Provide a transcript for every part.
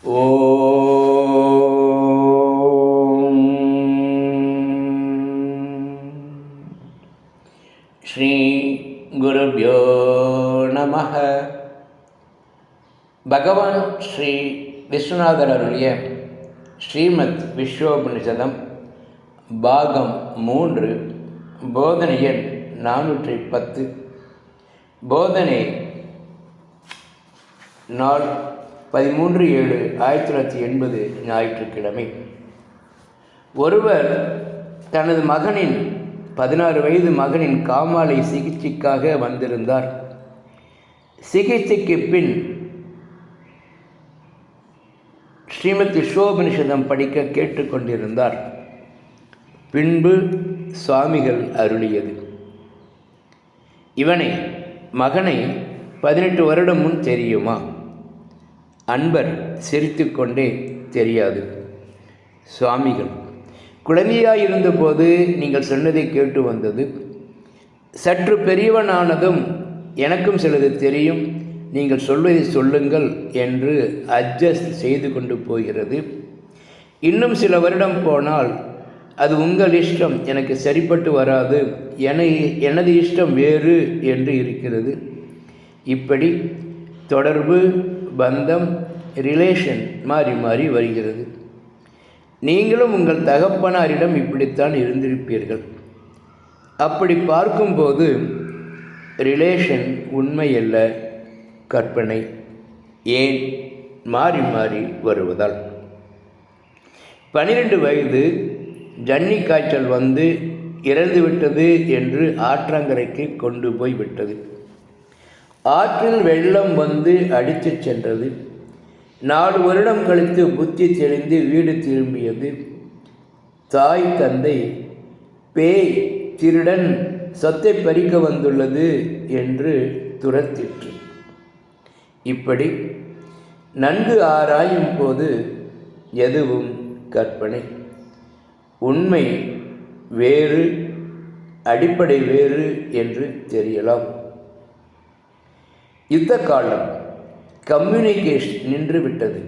ஓம் ஸ்ரீ குருப்யோ நமः. பகவான் ஸ்ரீ விஸ்வநாதர் அருளிய ஸ்ரீமத் விஸ்வோபனிஷதம் பாகம் 3, போதனை எண் 410. போதனை நாள் 13/7/1980 ஞாயிற்றுக்கிழமை. ஒருவர் தனது 16 வயது மகனின் காமாலை சிகிச்சைக்காக வந்திருந்தார். சிகிச்சைக்கு பின் ஸ்ரீமத் விஸ்வோபனிஷதம் படிக்க கேட்டுக்கொண்டிருந்தார். பின்பு சுவாமிகள் அருளியது: மகனை 18 வருடம் முன் தெரியுமா? அன்பர் சிரித்துக்கொண்டே, தெரியாது. சுவாமிகள்: குழந்தையாயிருந்தபோது நீங்கள் சொன்னதை கேட்டு வந்தது. சற்று பெரியவனானதும் எனக்கும் சிலது தெரியும், நீங்கள் சொல்வதை சொல்லுங்கள் என்று அட்ஜஸ்ட் செய்து கொண்டு போகிறது. இன்னும் சில வருடம் போனால் அது உங்கள் இஷ்டம், எனக்கு சரிப்பட்டு வராது, எனது இஷ்டம் வேறு என்று இருக்கிறது. இப்படி தொடர்பு, பந்தம், ரிலேஷன் மாறி மாறி வருகிறது. நீங்களும் உங்கள் தகப்பனாரிடம் இப்படித்தான் இருந்திருப்பீர்கள். அப்படி பார்க்கும்போது ரிலேஷன் உண்மையல்ல, கற்பனை. ஏன்? மாறி மாறி வருவதால். 12 வயது ஜன்னி காய்ச்சல் வந்து இறந்துவிட்டது என்று ஆற்றங்கரைக்கு கொண்டு போய் விட்டது. ஆற்றில் வெள்ளம் வந்து அடித்து சென்றது. 4 வருடம் கழித்து புத்தி தெளிந்து வீடு திரும்பியது. தாய் தந்தை பேய், திருடன், சொத்தை பறிக்க வந்துள்ளது என்று துரத்திற்று. இப்படி நன்கு ஆராயும் போது எதுவும் கற்பனை. உண்மை வேறு, அடிப்படை வேறு என்று தெரியலாம். யுத்த காலம், கம்யூனிகேஷன் நின்று விட்டது.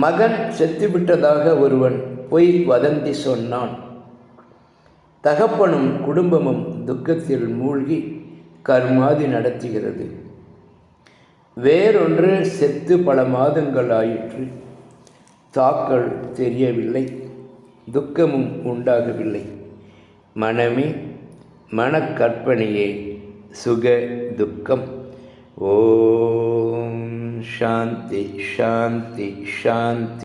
மகன் செத்துவிட்டதாக ஒருவன் பொய் வதந்தி சொன்னான். தகப்பனும் குடும்பமும் துக்கத்தில் மூழ்கி கர்மாதி நடத்துகிறது. வேறொன்று செத்து பல மாதங்கள் ஆயிற்று. தாக்கல் தெரியவில்லை, துக்கமும் உண்டாகவில்லை. மனமே, மனக்கற்பனையே சுக துக்கம். ஓம் சாந்தி சாந்தி சாந்தி.